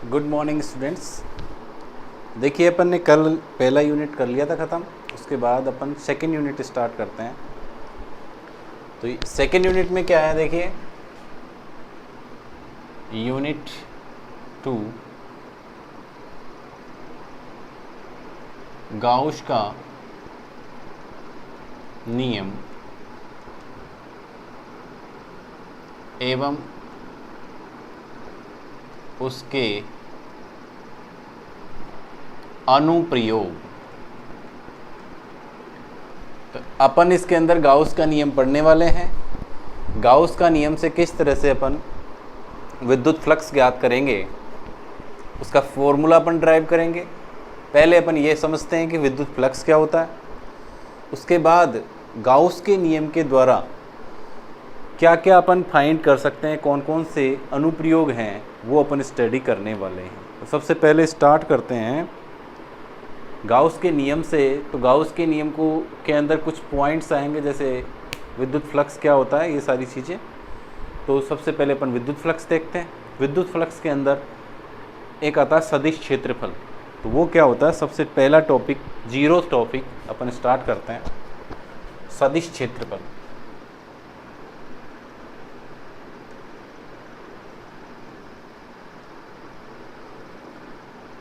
Good morning students. देखिए अपन ने कल पहला यूनिट कर लिया था ख़त्म, उसके बाद अपन सेकेंड यूनिट स्टार्ट करते हैं। तो सेकेंड यूनिट में क्या है, देखिए यूनिट 2 गाउस का नियम एवं उसके अनुप्रयोग। तो अपन इसके अंदर गाउस का नियम पढ़ने वाले हैं। गाउस का नियम से किस तरह से अपन विद्युत फ्लक्स ज्ञात करेंगे, उसका फॉर्मूला अपन ड्राइव करेंगे। पहले अपन ये समझते हैं कि विद्युत फ्लक्स क्या होता है, उसके बाद गाउस के नियम के द्वारा क्या क्या अपन फाइंड कर सकते हैं, कौन कौन से अनुप्रयोग हैं वो अपन स्टडी करने वाले हैं। तो सबसे पहले स्टार्ट करते हैं गाउस के नियम से। तो गाउस के नियम को के अंदर कुछ पॉइंट्स आएंगे, जैसे विद्युत फ्लक्स क्या होता है, ये सारी चीज़ें। तो सबसे पहले अपन विद्युत फ्लक्स देखते हैं। विद्युत फ्लक्स के अंदर एक आता है सदिश क्षेत्रफल। तो वो क्या होता है, सबसे पहला टॉपिक, जीरो टॉपिक अपन स्टार्ट करते हैं, सदिश क्षेत्रफल।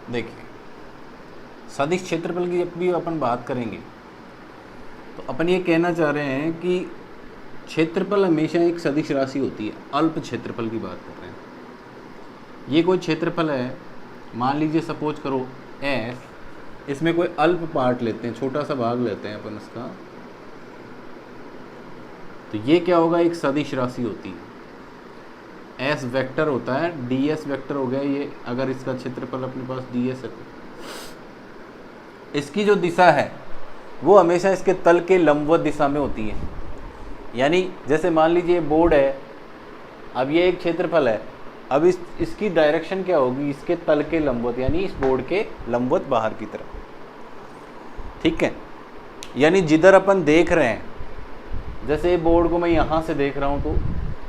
देखिए सदिश क्षेत्रफल की जब भी अपन बात करेंगे तो अपन ये कहना चाह रहे हैं कि क्षेत्रफल हमेशा एक सदिश राशि होती है। अल्प क्षेत्रफल की बात कर रहे हैं। ये कोई क्षेत्रफल है, मान लीजिए सपोज करो एस, इसमें कोई अल्प पार्ट लेते हैं, छोटा सा भाग लेते हैं अपन इसका, तो ये क्या होगा, एक सदिश राशि होती है। एस वेक्टर होता है, डी एस वेक्टर हो गया ये। अगर इसका क्षेत्रफल अपने पास डी एस है, इसकी जो दिशा है वो हमेशा इसके तल के लंबवत दिशा में होती है। यानी जैसे मान लीजिए बोर्ड है, अब ये एक क्षेत्रफल है, अब इसकी डायरेक्शन क्या होगी, इसके तल के लंबवत, यानी इस बोर्ड के लंबवत बाहर की तरफ। ठीक है, यानी जिधर अपन देख रहे हैं, जैसे बोर्ड को मैं यहाँ से देख रहा हूँ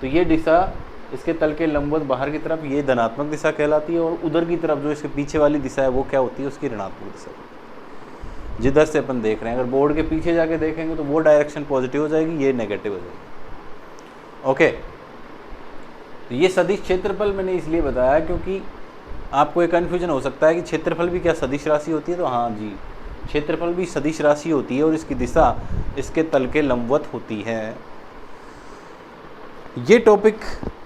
तो ये दिशा इसके तल के लंबवत बाहर की तरफ, ये धनात्मक दिशा कहलाती है। और उधर की तरफ जो इसके पीछे वाली दिशा है वो क्या होती है, उसकी ऋणात्मक दिशा। जिधर से अपन देख रहे हैं, अगर बोर्ड के पीछे जाके देखेंगे तो वो डायरेक्शन पॉजिटिव हो जाएगी, ये नेगेटिव हो जाएगी। ओके, तो ये सदिश क्षेत्रफल मैंने इसलिए बताया क्योंकि आपको एक कन्फ्यूजन हो सकता है कि क्षेत्रफल भी क्या सदिश राशि होती है। तो हाँ जी, क्षेत्रफल भी सदिश राशि होती है और इसकी दिशा इसके तल के लंबवत होती है। ये टॉपिक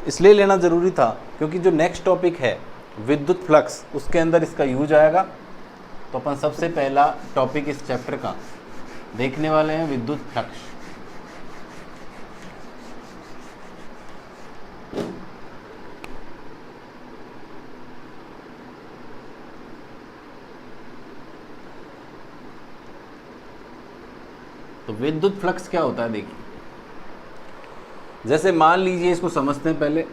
इसलिए लेना ज़रूरी था क्योंकि जो नेक्स्ट टॉपिक है विद्युत फ्लक्स, उसके अंदर इसका यूज आएगा। तो अपन सबसे पहला टॉपिक इस चैप्टर का देखने वाले हैं, विद्युत फ्लक्स। तो विद्युत फ्लक्स क्या होता है, देखिए जैसे मान लीजिए, इसको समझते हैं पहले।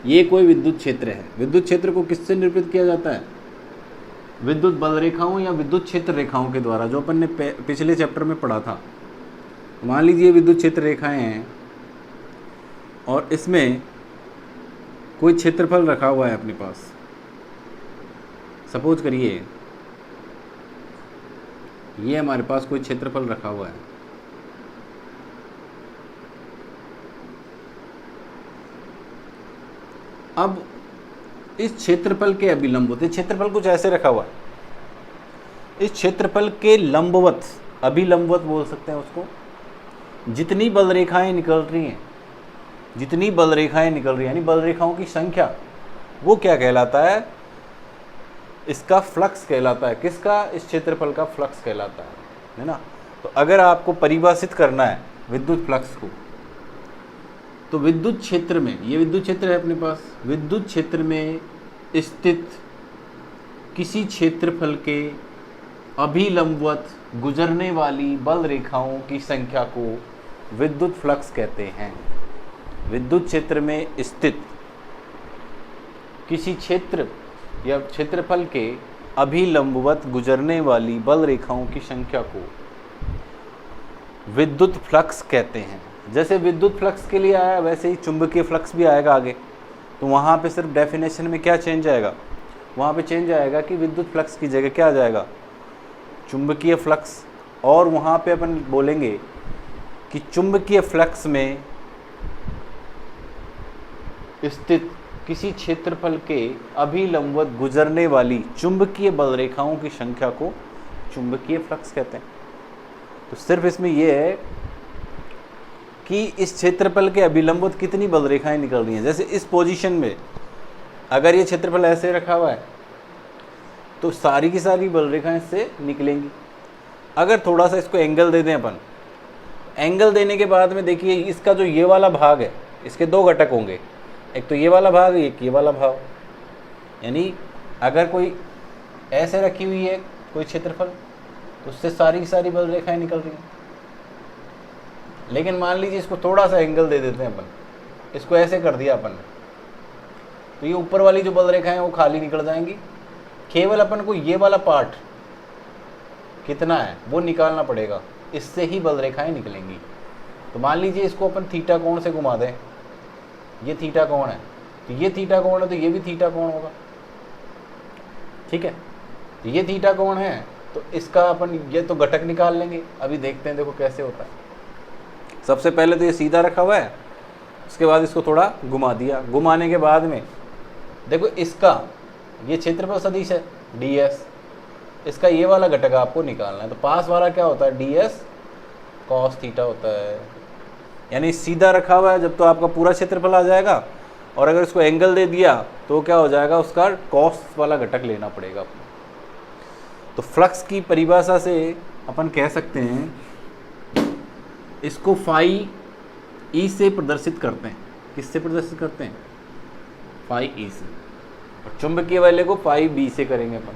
ये कोई विद्युत क्षेत्र है। विद्युत क्षेत्र को किससे निरूपित किया जाता है, विद्युत बल रेखाओं या विद्युत क्षेत्र रेखाओं के द्वारा, जो अपन ने पिछले चैप्टर में पढ़ा था। मान लीजिए विद्युत क्षेत्र रेखाएं हैं और इसमें कोई क्षेत्रफल रखा हुआ है अपने पास। सपोज करिए ये हमारे पास कोई क्षेत्रफल रखा हुआ है। अब इस क्षेत्रफल के अभिलंब होते, क्षेत्रफल कुछ ऐसे रखा हुआ है, इस क्षेत्रफल के लंबवत, अभिलंबवत बोल सकते हैं उसको, जितनी बल रेखाएं निकल रही हैं, जितनी बल रेखाएं निकल रही हैं, यानी बल रेखाओं की संख्या, वो क्या कहलाता है, इसका फ्लक्स कहलाता है। किसका, इस क्षेत्रफल का फ्लक्स कहलाता है ना। तो अगर आपको परिभाषित करना है विद्युत फ्लक्स को, तो विद्युत क्षेत्र में, ये विद्युत क्षेत्र है अपने पास, विद्युत क्षेत्र में स्थित किसी क्षेत्रफल के अभिलंबवत गुजरने वाली बल रेखाओं की संख्या को विद्युत फ्लक्स कहते हैं। विद्युत क्षेत्र में स्थित किसी क्षेत्र या क्षेत्रफल के अभिलंबवत गुजरने वाली बल रेखाओं की संख्या को विद्युत फ्लक्स कहते हैं। जैसे विद्युत फ्लक्स के लिए आया, वैसे ही चुंबकीय फ्लक्स भी आएगा आगे। तो वहाँ पे सिर्फ डेफिनेशन में क्या चेंज आएगा, वहाँ पे चेंज आएगा कि विद्युत फ्लक्स की जगह क्या आ जाएगा, चुंबकीय फ्लक्स। और वहाँ पे अपन बोलेंगे कि चुंबकीय फ्लक्स में स्थित किसी क्षेत्रफल के अभिलंबवत गुजरने वाली चुंबकीय बल रेखाओं की संख्या को चुंबकीय फ्लक्स कहते हैं। तो सिर्फ इसमें यह है कि इस क्षेत्रफल के अभिलंबवत कितनी बल रेखाएं निकल रही हैं। जैसे इस पोजीशन में अगर ये क्षेत्रफल ऐसे रखा हुआ है तो सारी की सारी बल रेखाएं इससे निकलेंगी। अगर थोड़ा सा इसको एंगल दे दें अपन, एंगल देने के बाद में देखिए इसका जो ये वाला भाग है, इसके दो घटक होंगे, एक तो ये वाला भाग, एक ये वाला भाग। यानी अगर कोई ऐसे रखी हुई है कोई क्षेत्रफल तो उससे सारी की सारी बल रेखाएं निकल रही हैं। लेकिन मान लीजिए इसको थोड़ा सा एंगल दे देते हैं अपन, इसको ऐसे कर दिया अपन, तो ये ऊपर वाली जो बल रेखाएं वो खाली निकल जाएंगी। केवल अपन को ये वाला पार्ट कितना है वो निकालना पड़ेगा, इससे ही बल रेखाएं निकलेंगी। तो मान लीजिए इसको अपन थीटा कोण से घुमा दें, ये थीटा कोण है तो ये थीटा कोण है, तो ये भी थीटा कोण होगा, ठीक है। तो ये थीटा कोण है तो इसका अपन ये तो घटक निकाल लेंगे। अभी देखते हैं देखो कैसे होता है। सबसे पहले तो ये सीधा रखा हुआ है, उसके बाद इसको थोड़ा घुमा दिया, घुमाने के बाद में देखो इसका ये क्षेत्रफल सदिश है ds, इसका ये वाला घटक आपको निकालना है। तो पास वाला क्या होता है, ds cos थीटा होता है। यानी सीधा रखा हुआ है जब तो आपका पूरा क्षेत्रफल आ जाएगा, और अगर इसको एंगल दे दिया तो क्या हो जाएगा, उसका कॉस वाला घटक लेना पड़ेगा आपको। तो फ्लक्स की परिभाषा से अपन कह सकते हैं इसको फाई ई से प्रदर्शित करते हैं। किससे प्रदर्शित करते हैं, फाई ई से, और चुंबकीय वाले को फाई बी से करेंगे अपन।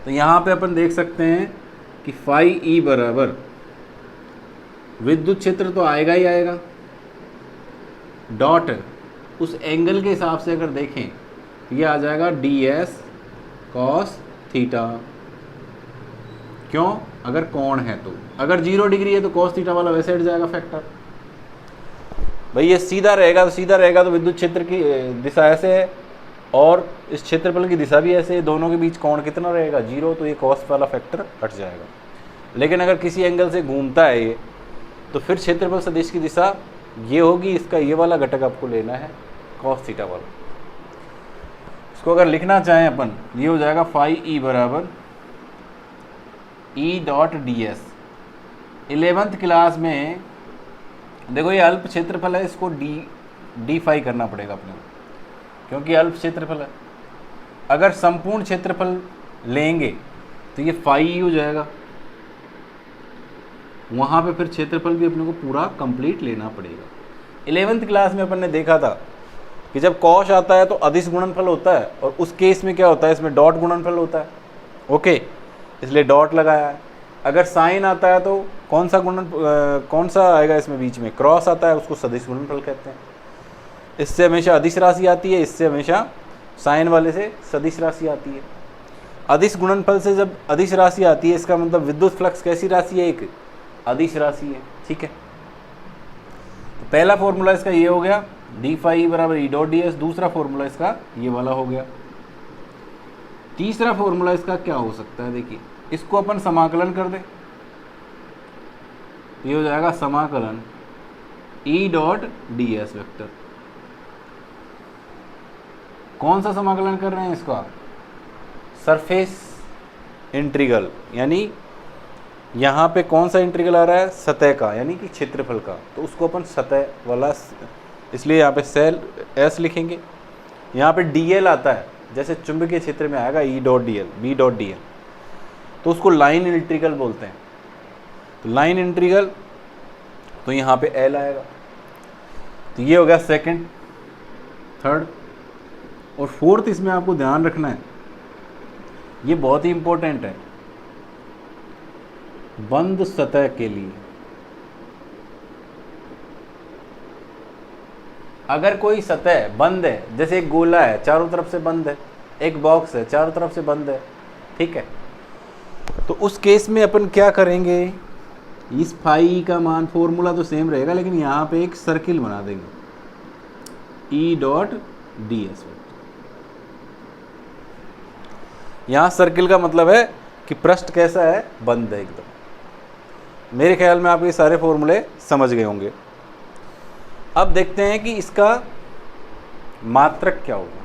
तो यहाँ पे अपन देख सकते हैं कि फाई ई बराबर विद्युत क्षेत्र तो आएगा ही आएगा, डॉट उस एंगल के हिसाब से अगर देखें तो ये आ जाएगा ds cos थीटा। क्यों, अगर कोण है तो, अगर 0 डिग्री है तो cos थीटा वाला वैसे हट जाएगा फैक्टर। भाई ये सीधा रहेगा तो सीधा रहेगा, तो विद्युत क्षेत्र की दिशा ऐसे है और इस क्षेत्रफल की दिशा भी ऐसे है, दोनों के बीच कोण कितना रहेगा 0, तो ये cos वाला फैक्टर हट जाएगा। लेकिन अगर किसी एंगल से घूमता है ये, तो फिर क्षेत्रफल सदिश की दिशा ये होगी, इसका ये वाला घटक आपको लेना है cos थीटा वाला। इसको अगर लिखना चाहें अपन, ये हो जाएगा फाई ई बराबर E dot ds। 11th class में देखो ये अल्प क्षेत्रफल है, इसको डी फाई करना पड़ेगा अपने को, क्योंकि अल्प क्षेत्रफल है। अगर संपूर्ण क्षेत्रफल लेंगे तो ये फाई ई हो जाएगा, वहाँ पे फिर क्षेत्रफल भी अपने को पूरा कंप्लीट लेना पड़ेगा। 11th क्लास में अपन ने देखा था कि जब कॉश आता है तो अदिश गुणनफल होता है, और उस केस में क्या होता है, इसमें डॉट गुणनफल होता है, ओके, इसलिए डॉट लगाया है। अगर साइन आता है तो कौन सा आएगा इसमें बीच में, क्रॉस आता है, उसको सदिश गुणनफल कहते हैं। इससे हमेशा अदिश राशि आती है, इससे हमेशा साइन वाले से सदिश राशि आती है। अदिश गुणनफल से जब अदिश राशि आती है, इसका मतलब विद्युत फ्लक्स कैसी राशि है, एक अदिश राशि है, ठीक है। तो पहला फॉर्मूला इसका ये हो गया डी फाई बराबर ई डॉट ds। दूसरा फॉर्मूला इसका ये वाला हो गया। तीसरा फॉर्मूला इसका क्या हो सकता है, देखिए इसको अपन समाकलन कर दें, ये हो जाएगा समाकलन ई डॉट ds वेक्टर। कौन सा समाकलन कर रहे हैं इसका, सरफेस इंटीग्रल, यानी यहाँ पे कौन सा इंटीग्रल आ रहा है, सतह का, यानी कि क्षेत्रफल का, तो उसको अपन सतह वाला, इसलिए यहाँ पे सेल एस लिखेंगे। यहाँ पे dl आता है, जैसे चुंबकीय क्षेत्र में आएगा E dot D L, B dot D L, तो उसको लाइन इंटीग्रल बोलते हैं। तो लाइन इंटीग्रल, तो यहाँ पे एल आएगा। तो ये हो गया सेकंड, थर्ड और फोर्थ। इसमें आपको ध्यान रखना है, ये बहुत ही इंपॉर्टेंट है, बंद सतह के लिए अगर कोई सतह बंद है, जैसे एक गोला है चारों तरफ से बंद है, एक बॉक्स है चारों तरफ से बंद है, ठीक है, तो उस केस में अपन क्या करेंगे, इस फाई का मान फॉर्मूला तो सेम रहेगा, लेकिन यहाँ पे एक सर्किल बना देंगे ई डॉट ds। यहाँ सर्किल का मतलब है कि पृष्ठ कैसा है, बंद है एकदम। मेरे ख्याल में आप ये सारे फॉर्मूले समझ गए होंगे। अब देखते हैं कि इसका मात्रक क्या होगा।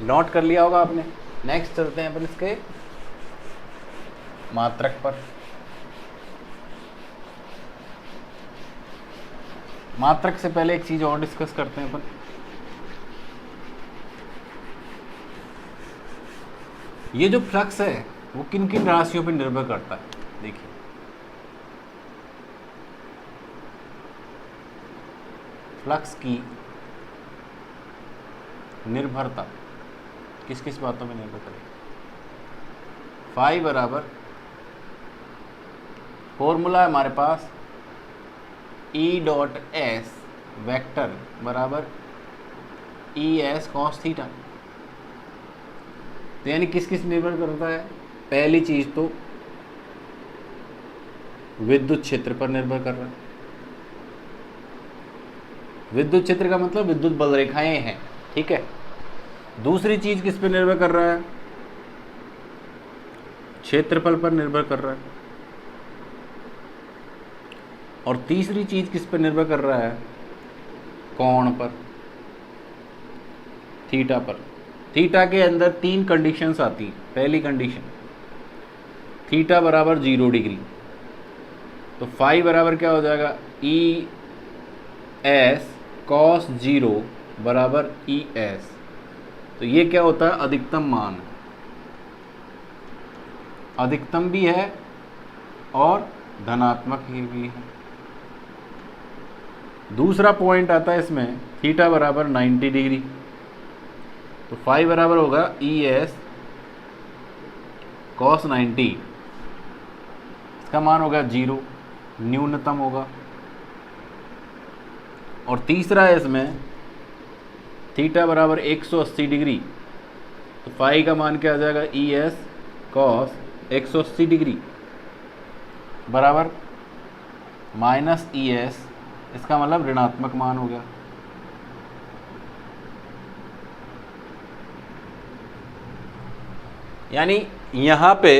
नोट कर लिया होगा आपने। नेक्स्ट चलते हैं अपन इसके मात्रक पर। मात्रक से पहले एक चीज और डिस्कस करते हैं अपन। ये जो फ्लक्स है वो किन किन राशियों पर निर्भर करता है, देखिए। फ्लक्स की निर्भरता किस किस बातों में निर्भर करेगी। फाई बराबर फॉर्मूला है हमारे पास E डॉट एस वैक्टर बराबर ई एस कॉस थीटा। तो यानी किस किस निर्भर करता है, पहली चीज तो विद्युत क्षेत्र पर निर्भर कर रहा है। विद्युत क्षेत्र का मतलब विद्युत बल रेखाएं हैं, ठीक है। दूसरी चीज किस पर निर्भर कर रहा है, क्षेत्रफल पर निर्भर कर रहा है। और तीसरी चीज किस पर निर्भर कर रहा है, कोण पर, थीटा पर। थीटा के अंदर 3 कंडीशंस आती हैं। पहली कंडीशन थीटा बराबर 0 डिग्री, तो फाई बराबर क्या हो जाएगा, ई एस कॉस 0 बराबर ई एस। तो ये क्या होता है, अधिकतम मान है। अधिकतम भी है और धनात्मक भी है। दूसरा पॉइंट आता है इसमें थीटा बराबर 90 डिग्री, तो फाई बराबर होगा ई एस कॉस 90, इसका मान होगा 0, न्यूनतम होगा। और तीसरा है इसमें थीटा बराबर 180 डिग्री, तो फाई का मान क्या आ जाएगा, ई एस कॉस 180 डिग्री बराबर माइनस ई एस, इसका मतलब ऋणात्मक मान हो गया। यानी यहाँ पे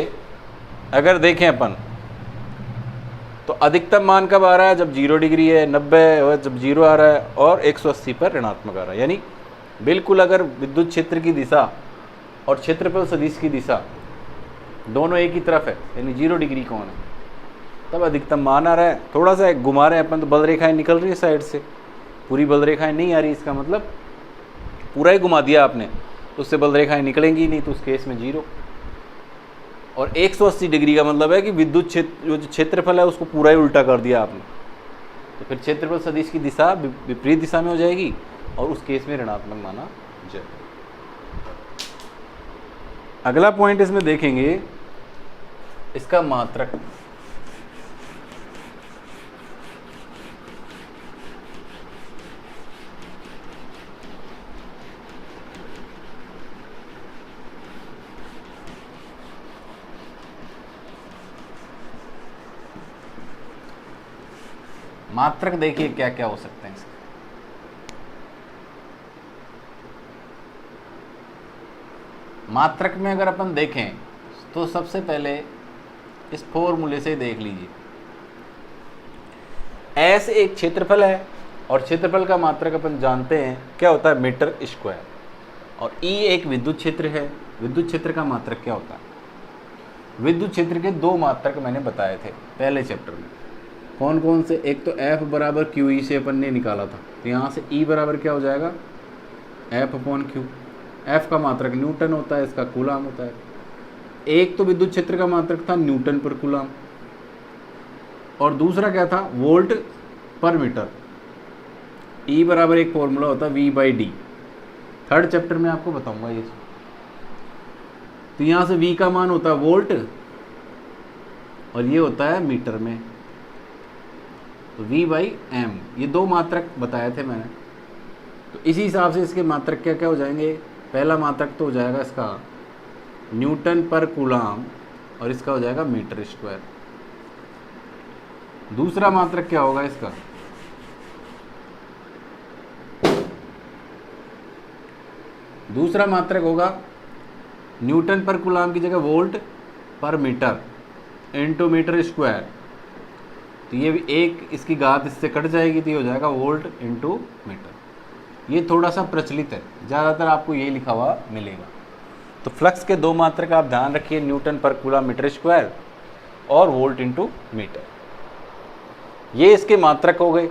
अगर देखें अपन तो अधिकतम मान कब आ रहा है, जब 0 डिग्री है, 90 है, जब 0 आ रहा है, और 180 पर ऋणात्मक आ रहा है। यानी बिल्कुल अगर विद्युत क्षेत्र की दिशा और क्षेत्रफल सदिश की दिशा दोनों एक ही तरफ है, यानी 0 डिग्री कोण है, तब अधिकतम मान आ रहा है। थोड़ा सा घुमा रहे हैं अपन तो बल रेखाएं निकल रही है साइड से, पूरी बल रेखाएं नहीं आ रही, इसका मतलब पूरा ही घुमा दिया आपने तो उससे बल रेखाएं निकलेंगी नहीं, तो उस केस में 0। और 180 डिग्री का मतलब है कि विद्युत क्षेत्र जो क्षेत्रफल है उसको पूरा ही उल्टा कर दिया आपने, तो फिर क्षेत्रफल सदिश की दिशा विपरीत दिशा में हो जाएगी और उस केस में ऋणात्मक माना जाएगा। अगला पॉइंट इसमें देखेंगे इसका मात्रक। मात्रक देखिए क्या क्या हो सकते हैं इसके। मात्रक में अगर अपन देखें तो सबसे पहले इस फॉर्मूले से देख लीजिए। एस एक क्षेत्रफल है और क्षेत्रफल का मात्रक अपन जानते हैं क्या होता है, मीटर स्क्वायर। और ई एक विद्युत क्षेत्र है, विद्युत क्षेत्र का मात्रक क्या होता है। विद्युत क्षेत्र के दो मात्रक मैंने बताए थे पहले चैप्टर में। कौन कौन से? एक तो F बराबर क्यू ई से अपन ने निकाला था, तो यहाँ से E बराबर क्या हो जाएगा? F upon Q. F का मात्रक न्यूटन होता है, इसका कूलाम होता है। एक तो विद्युत क्षेत्र का मात्रक था न्यूटन पर कूलाम, और दूसरा क्या था? वोल्ट पर मीटर। E बराबर एक फॉर्मूला होता है V/D, थर्ड चैप्टर में आपको बताऊंगा ये। तो यहाँ से V का मान होता है वोल्ट और ये होता है मीटर में, तो V/M। ये दो मात्रक बताए थे मैंने। तो इसी हिसाब से इसके मात्रक क्या क्या हो जाएंगे? पहला मात्रक तो हो जाएगा इसका न्यूटन पर कूलाम और इसका हो जाएगा मीटर स्क्वायर। दूसरा मात्रक क्या होगा इसका? दूसरा मात्रक होगा न्यूटन पर कूलाम की जगह वोल्ट पर मीटर इनटू मीटर स्क्वायर। तो ये भी एक इसकी घात इससे कट जाएगी, तो ये हो जाएगा वोल्ट इनटू मीटर। ये थोड़ा सा प्रचलित है, ज़्यादातर आपको यही लिखा हुआ मिलेगा। तो फ्लक्स के दो मात्रक आप ध्यान रखिए, न्यूटन पर कूलाम मीटर स्क्वायर और वोल्ट इनटू मीटर। ये इसके मात्रक हो गए।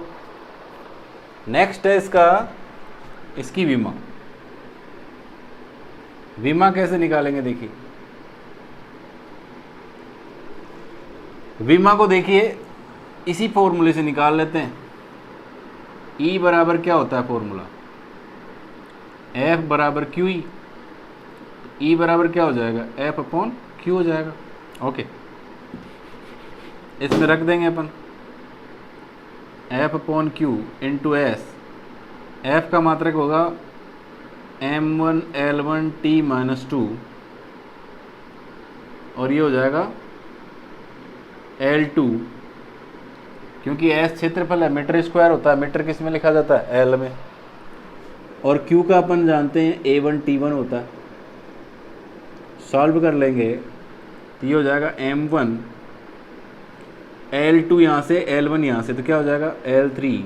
नेक्स्ट है इसकी विमा। विमा कैसे निकालेंगे? देखिए, विमा को देखिए इसी फॉर्मूले से निकाल लेते हैं। E बराबर क्या होता है फॉर्मूला? F बराबर क्यू ई। E बराबर क्या हो जाएगा? F अपॉन क्यू हो जाएगा। ओके, इसमें रख देंगे अपन F upon Q into S. F का मात्रक होगा M1L1T-2 और ये हो जाएगा L2, क्योंकि S क्षेत्रफल है, मीटर स्क्वायर होता है, मीटर किस में लिखा जाता है? L में। और Q का अपन जानते हैं A1T1 होता है। सॉल्व कर लेंगे तो ये हो जाएगा M1 L2 यहाँ से, L1 यहाँ से, तो क्या हो जाएगा? L3।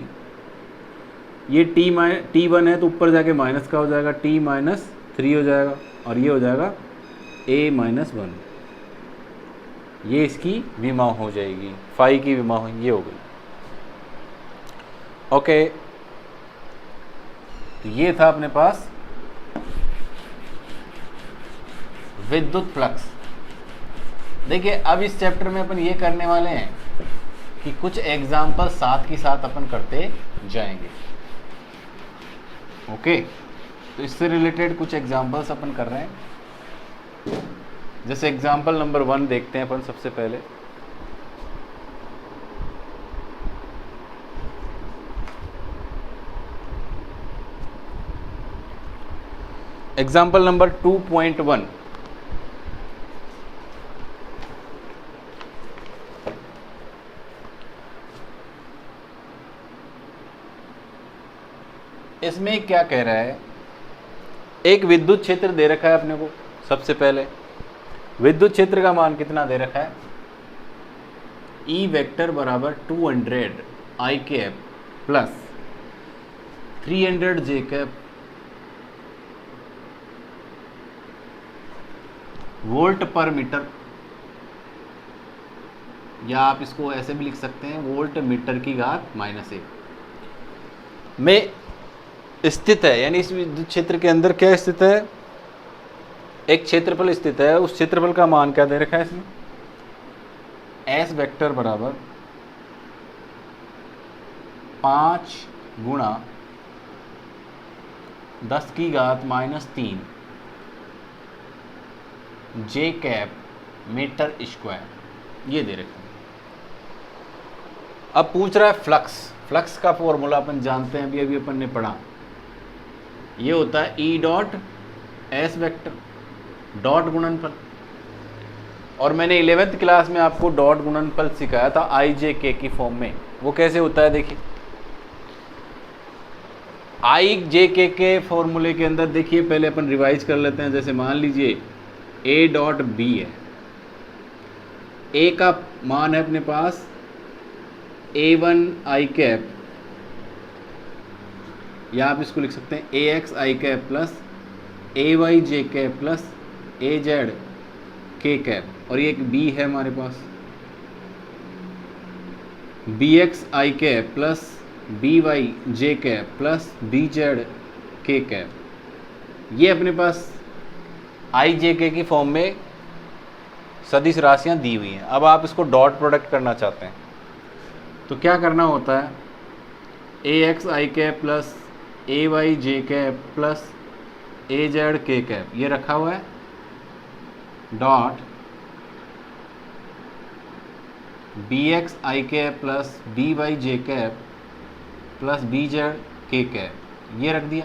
ये T1 है तो ऊपर जाके माइनस का हो जाएगा, T-3 हो जाएगा, और ये हो जाएगा A-1। ये इसकी विमा हो जाएगी, फाई की विमा ये हो गई। ओके, तो ये था अपने पास विद्युत फ्लक्स। देखिए, अब इस चैप्टर में अपन ये करने वाले हैं कि कुछ एग्जाम्पल साथ ही साथ अपन करते जाएंगे। ओके, तो इससे रिलेटेड कुछ एग्जाम्पल्स अपन कर रहे हैं। जैसे एग्जाम्पल नंबर 1 देखते हैं अपन सबसे पहले। Example number 2.1। इसमें क्या कह रहा है? एक विद्युत क्षेत्र दे रखा है अपने को। सबसे पहले विद्युत क्षेत्र का मान कितना दे रखा है? E वेक्टर बराबर 200 I cap plus 300 J cap volt पर मीटर, या आप इसको ऐसे भी लिख सकते हैं वोल्ट मीटर की घात -1 में स्थित है। यानी इस विद्युत क्षेत्र के अंदर क्या स्थित है? एक क्षेत्रफल स्थित है। उस क्षेत्रफल का मान क्या दे रखा है इसमें? S वेक्टर बराबर 5 गुणा 10 की घात -3 J कैप मीटर स्क्वायर, ये दे रखा है। अब पूछ रहा है फ्लक्स। फ्लक्स का फॉर्मूला अपन जानते हैं, अभी अपन ने पढ़ा। ये होता है E dot S vector dot गुणनफल, और मैंने 11th क्लास में आपको डॉट गुणनफल सिखाया था IJK की फॉर्म में। वो कैसे होता है देखिए, IJK के फॉर्मूले के अंदर देखिए, पहले अपन रिवाइज कर लेते हैं। जैसे मान लीजिए A डॉट B है, A का मान है अपने पास A1 I कैप, या आप इसको लिख सकते हैं AX I cap plus AY J cap plus AZ के कैप, और ये एक बी है हमारे पास, बी एक्स आई कैप प्लस बी वाई जे कैप प्लस बी जेड के कैप, ये अपने पास आई जे के की फॉर्म में सदिश राशियां दी हुई हैं। अब आप इसको डॉट प्रोडक्ट करना चाहते हैं तो क्या करना होता है, ए एक्स आई कैप प्लस ए वाई जे कैप प्लस ए जेड के कैप, ये रखा हुआ है, डॉट बी एक्स आई कैप प्लस बी वाई जे कैप प्लस बी जेड के कैप, ये रख दिया।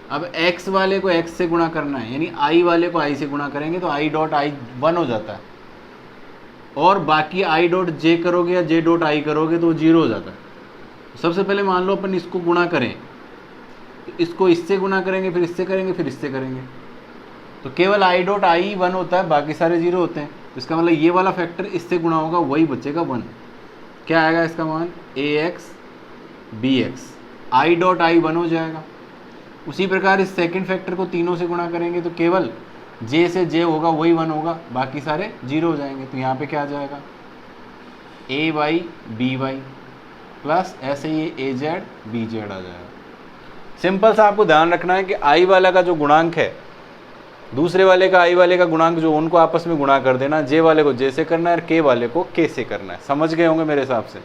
अब x वाले को x से गुणा करना है, यानी i वाले को i से गुणा करेंगे तो i डॉट i 1 हो जाता है, और बाकी i डॉट j करोगे या j डॉट i करोगे तो 0 हो जाता है। सबसे पहले मान लो अपन इसको गुणा करें, तो इसको इससे गुणा करेंगे, फिर इससे करेंगे, फिर इससे करेंगे, तो केवल i डॉट i 1 होता है, बाकी सारे 0 होते हैं। तो इसका मतलब ये वाला फैक्टर इससे गुणा होगा, वही बचेगा 1। क्या आएगा इसका मान, ax bx, i dot i 1 हो जाएगा। उसी प्रकार इस सेकंड फैक्टर को तीनों से गुणा करेंगे तो केवल j से j होगा, वही 1 होगा, बाकी सारे 0 हो जाएंगे। तो यहाँ पे क्या आ जाएगा, ए वाई बी वाई प्लस ऐसे ये ए जेड बी जेड आ जाएगा। सिंपल सा आपको ध्यान रखना है कि i वाला का जो गुणांक है, दूसरे वाले का i वाले का गुणांक जो, उनको आपस में गुणा कर देना, j वाले को j से करना है और k वाले को k से करना है। समझ गए होंगे मेरे हिसाब से।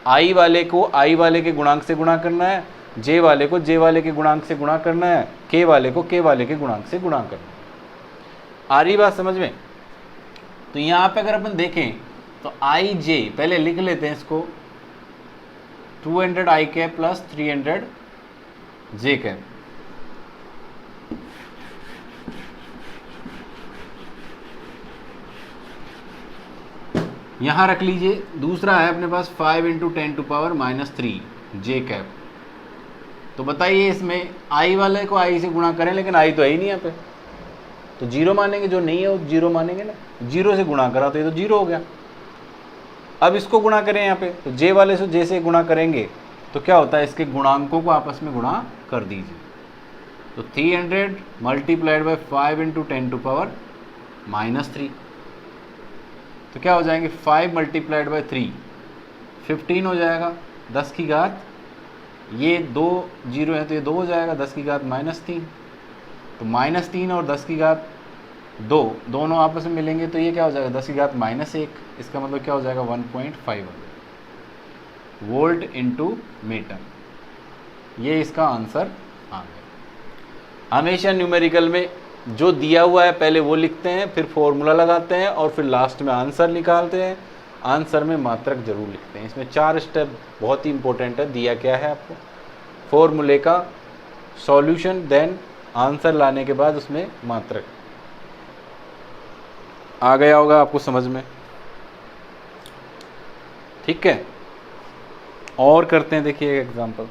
i वाले को i वाले के गुणांक से गुणा करना है, j वाले को j वाले के गुणांक से गुणा करना है, k वाले को k वाले के गुणांक से गुणा करना है। आ रही बात समझ में? तो यहाँ पे अगर अपन देखें तो i j पहले लिख लेते हैं इसको, 200 i cap plus 300 j cap, यहाँ रख लीजिए। दूसरा है अपने पास 5 × 10⁻³ j कैप। तो बताइए इसमें i वाले को i से गुणा करें, लेकिन i तो है ही नहीं यहाँ पे, तो 0 मानेंगे, जो नहीं है वो 0 मानेंगे ना। 0 से गुणा करा तो ये तो 0 हो गया। अब इसको गुणा करें यहाँ पे, तो j वाले से j से गुणा करेंगे तो क्या होता है, इसके गुणांकों को आपस में गुणा कर दीजिए। तो 300 × 5 × 10⁻³ तो क्या हो जाएंगे, 5 × 3 15 हो जाएगा, 10 की घात, ये 2 0 है तो ये 2 हो जाएगा, 10 की घात -3, तो -3 और 10 की घात 2 दोनों आपस में मिलेंगे तो ये क्या हो जाएगा, 10 की घात -1, इसका मतलब क्या हो जाएगा 1.5 वोल्ट इंटू मीटर। ये इसका आंसर आ गया। हमेशा न्यूमेरिकल में जो दिया हुआ है पहले वो लिखते हैं, फिर फॉर्मूला लगाते हैं और फिर लास्ट में आंसर निकालते हैं। आंसर में मात्रक जरूर लिखते हैं। इसमें 4 स्टेप बहुत ही इंपॉर्टेंट है। दिया क्या है आपको, फॉर्मूले का सॉल्यूशन, देन आंसर लाने के बाद उसमें मात्रक। आ गया होगा आपको समझ में? ठीक है, और करते हैं। देखिए एक एग्जांपल,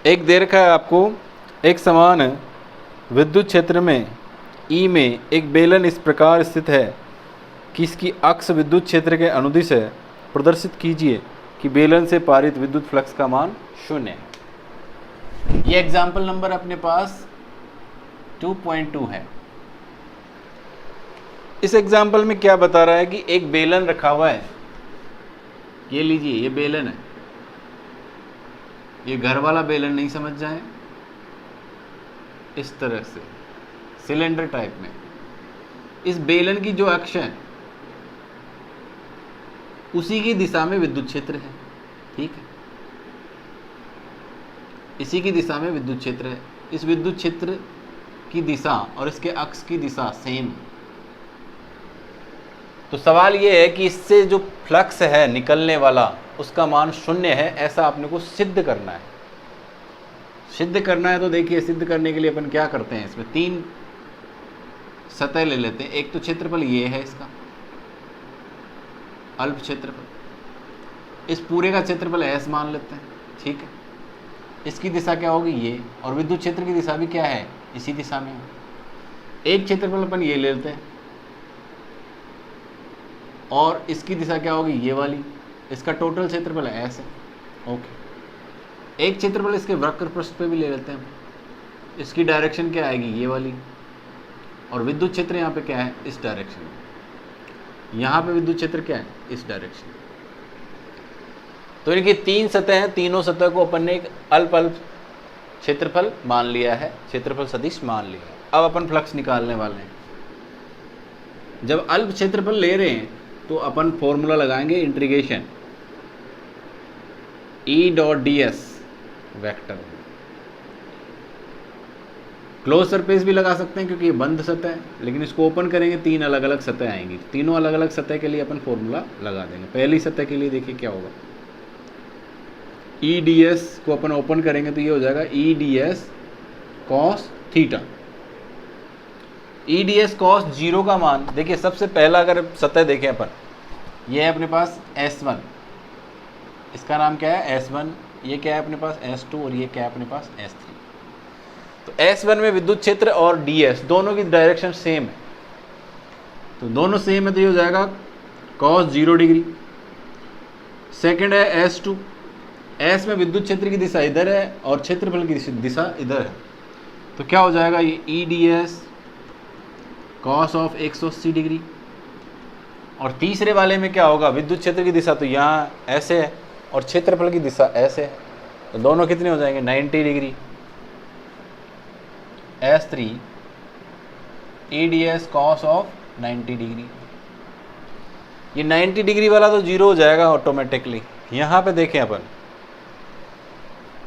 एक दे रखा है आपको, एक समान विद्युत क्षेत्र में ई में एक बेलन इस प्रकार स्थित है कि इसकी अक्ष विद्युत क्षेत्र के अनुदिश है। प्रदर्शित कीजिए कि बेलन से पारित विद्युत फ्लक्स का मान 0 है। ये एग्जाम्पल नंबर अपने पास 2.2 है। इस एग्जाम्पल में क्या बता रहा है कि एक बेलन रखा हुआ है। ये लीजिए, ये बेलन है, ये घर वाला बेलन नहीं समझ जाए, इस तरह से सिलेंडर टाइप में। इस बेलन की जो अक्ष है उसी की दिशा में विद्युत क्षेत्र है। ठीक है, इसी की दिशा में विद्युत क्षेत्र है। इस विद्युत क्षेत्र की दिशा और इसके अक्ष की दिशा सेम है। तो सवाल ये है कि इससे जो फ्लक्स है निकलने वाला उसका मान 0 है, ऐसा आपने को सिद्ध करना है। सिद्ध करना है तो देखिए, सिद्ध करने के लिए अपन क्या करते हैं, इसमें 3 सतह ले लेते हैं। एक तो क्षेत्रफल ये है इसका अल्प क्षेत्रफल, इस पूरे का क्षेत्रफल S मान लेते हैं। ठीक है, इसकी दिशा क्या होगी ये, और विद्युत क्षेत्र की दिशा भी क्या है, इसी दिशा में है। एक क्षेत्रफल अपन ये ले लेते हैं और इसकी दिशा क्या होगी, ये वाली, इसका टोटल क्षेत्रफल एस है। ओके, एक क्षेत्रफल इसके वक्र पृष्ठ पे भी ले लेते हैं, इसकी डायरेक्शन क्या आएगी, ये वाली, और विद्युत क्षेत्र यहाँ पे क्या है, इस डायरेक्शन में, यहाँ पे विद्युत क्षेत्र क्या है, इस डायरेक्शन में। तो इनकी तीन सतह हैं, तीनों सतह को अपन ने एक अल्प अल्प क्षेत्रफल मान लिया है, क्षेत्रफल सदिश मान लिया है। अब अपन फ्लक्स निकालने वाले हैं। जब अल्प क्षेत्रफल ले रहे हैं तो अपन फॉर्मूला लगाएंगे इंटीग्रेशन ई dot D S vector. Close surface भी लगा सकते हैं क्योंकि ये बंद सतह है, लेकिन इसको ओपन करेंगे तीन अलग अलग सतह आएंगी। तीनों अलग अलग सतह के लिए अपन फॉर्मूला लगा देंगे। पहली सतह के लिए देखिए क्या होगा, ई डी एस को अपन ओपन करेंगे तो ये हो जाएगा E D S cos theta. E D S cos 0 का मान देखिए, सबसे पहला अगर सतह देखें अपन, ये है अपने पास S1, इसका नाम क्या है S1, ये क्या है अपने पास S2 और ये क्या है अपने पास S3। तो S1 में विद्युत क्षेत्र और DS दोनों की डायरेक्शन सेम है, तो दोनों सेम है तो ये हो जाएगा cos 0 डिग्री। सेकंड है S2, S में विद्युत क्षेत्र की दिशा इधर है और क्षेत्रफल की दिशा इधर है, तो क्या हो जाएगा ये E D S cos of 180 degree. और तीसरे वाले में क्या होगा, विद्युत क्षेत्र की दिशा तो यहाँ ऐसे है और क्षेत्रफल की दिशा ऐसे है, तो दोनों कितने हो जाएंगे 90 degree. S3 E D S cos of 90 degree. ये 90 डिग्री वाला तो 0 हो जाएगा ऑटोमेटिकली। यहाँ पे देखें अपन,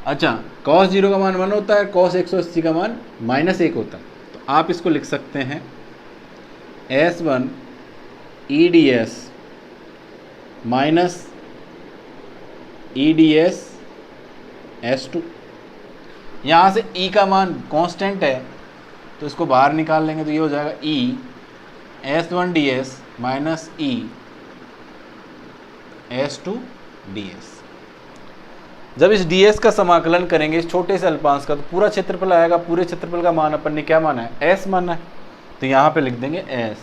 अच्छा cos 0 का मान 1 होता है, cos 180 का मान -1 होता है, तो आप इसको लिख सकते हैं S1 E D S minus E D S S2। यहाँ से E का मान कांस्टेंट है तो इसको बाहर निकाल लेंगे तो ये हो जाएगा E S1 D S minus E S2 D S. जब इस ds का समाकलन करेंगे इस छोटे से अल्पांश का, तो पूरा क्षेत्रफल आएगा। पूरे क्षेत्रफल का मान अपन ने क्या माना है, s माना है, तो यहाँ पे लिख देंगे s,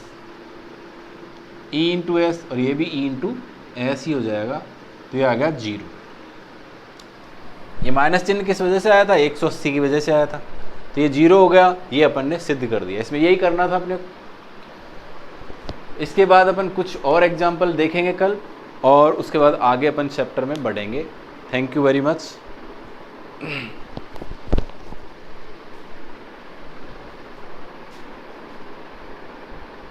e इंटू एस और ये भी e इंटू एस ही हो जाएगा, तो ये आ गया 0। ये माइनस चिन्ह किस वजह से आया था, 180 की वजह से आया था, तो ये 0 हो गया। ये अपन ने सिद्ध कर दिया, इसमें यही करना था अपने को। इसके बाद अपन कुछ और एग्जाम्पल देखेंगे कल, और उसके बाद आगे अपन चैप्टर में बढ़ेंगे। Thank you very much.